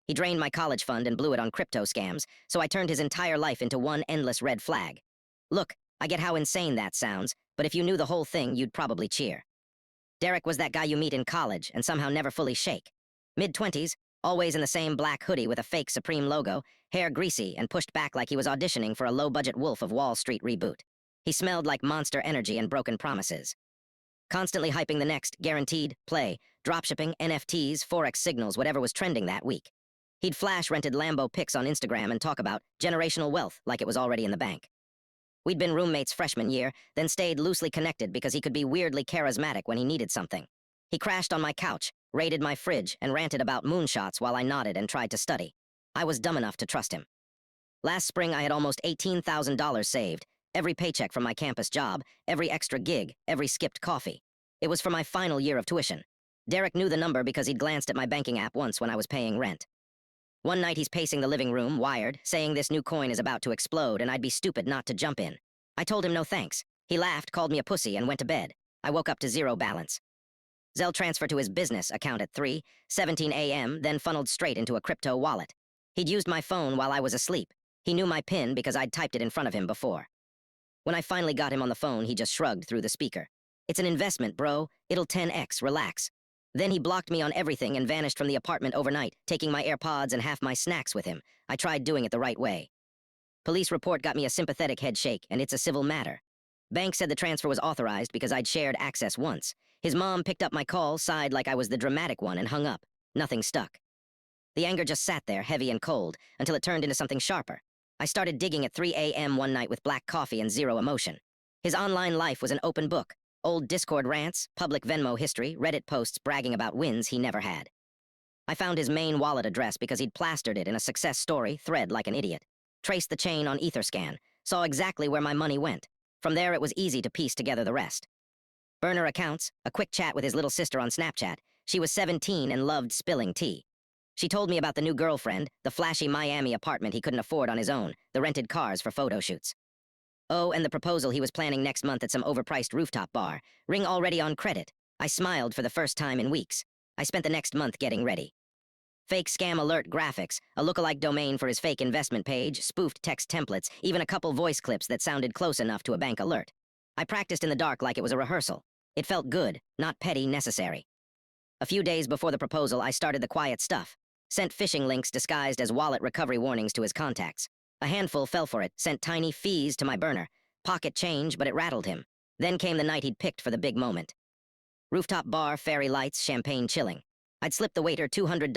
He drained my college fund and blew it on crypto scams, so I turned his entire life into one endless red flag. Look, I get how insane that sounds, but if you knew the whole thing, you'd probably cheer. Derek was that guy you meet in college and somehow never fully shake. Mid-20s, always in the same black hoodie with a fake Supreme logo, hair greasy and pushed back like he was auditioning for a low-budget Wolf of Wall Street reboot. He smelled like Monster Energy and broken promises. Constantly hyping the next guaranteed play, dropshipping, NFTs, Forex signals, whatever was trending that week. He'd flash rented Lambo pics on Instagram and talk about generational wealth like it was already in the bank. We'd been roommates freshman year, then stayed loosely connected because he could be weirdly charismatic when he needed something. He crashed on my couch, raided my fridge, and ranted about moonshots while I nodded and tried to study. I was dumb enough to trust him. Last spring, I had almost $18,000 saved, every paycheck from my campus job, every extra gig, every skipped coffee. It was for my final year of tuition. Derek knew the number because he'd glanced at my banking app once when I was paying rent. One night he's pacing the living room, wired, saying this new coin is about to explode and I'd be stupid not to jump in. I told him no thanks. He laughed, called me a pussy, and went to bed. I woke up to zero balance. Zelle transfer to his business account at 3:17 a.m., then funneled straight into a crypto wallet. He'd used my phone while I was asleep. He knew my PIN because I'd typed it in front of him before. When I finally got him on the phone, he just shrugged through the speaker. It's an investment, bro. It'll 10x, relax. Then he blocked me on everything and vanished from the apartment overnight, taking my AirPods and half my snacks with him. I tried doing it the right way. Police report got me a sympathetic head shake, and it's a civil matter. Bank said the transfer was authorized because I'd shared access once. His mom picked up my call, sighed like I was the dramatic one, and hung up. Nothing stuck. The anger just sat there, heavy and cold, until it turned into something sharper. I started digging at 3 a.m. one night with black coffee and zero emotion. His online life was an open book. Old Discord rants, public Venmo history, Reddit posts bragging about wins he never had. I found his main wallet address because he'd plastered it in a success story thread like an idiot. Traced the chain on Etherscan, saw exactly where my money went. From there, it was easy to piece together the rest. Burner accounts, a quick chat with his little sister on Snapchat. She was 17 and loved spilling tea. She told me about the new girlfriend, the flashy Miami apartment he couldn't afford on his own, the rented cars for photo shoots. Oh, and the proposal he was planning next month at some overpriced rooftop bar. Ring already on credit. I smiled for the first time in weeks. I spent the next month getting ready. Fake scam alert graphics, a lookalike domain for his fake investment page, spoofed text templates, even a couple voice clips that sounded close enough to a bank alert. I practiced in the dark like it was a rehearsal. It felt good, not petty, necessary. A few days before the proposal, I started the quiet stuff. Sent phishing links disguised as wallet recovery warnings to his contacts. A handful fell for it, sent tiny fees to my burner. Pocket change, but it rattled him. Then came the night he'd picked for the big moment. Rooftop bar, fairy lights, champagne chilling. I'd slipped the waiter $200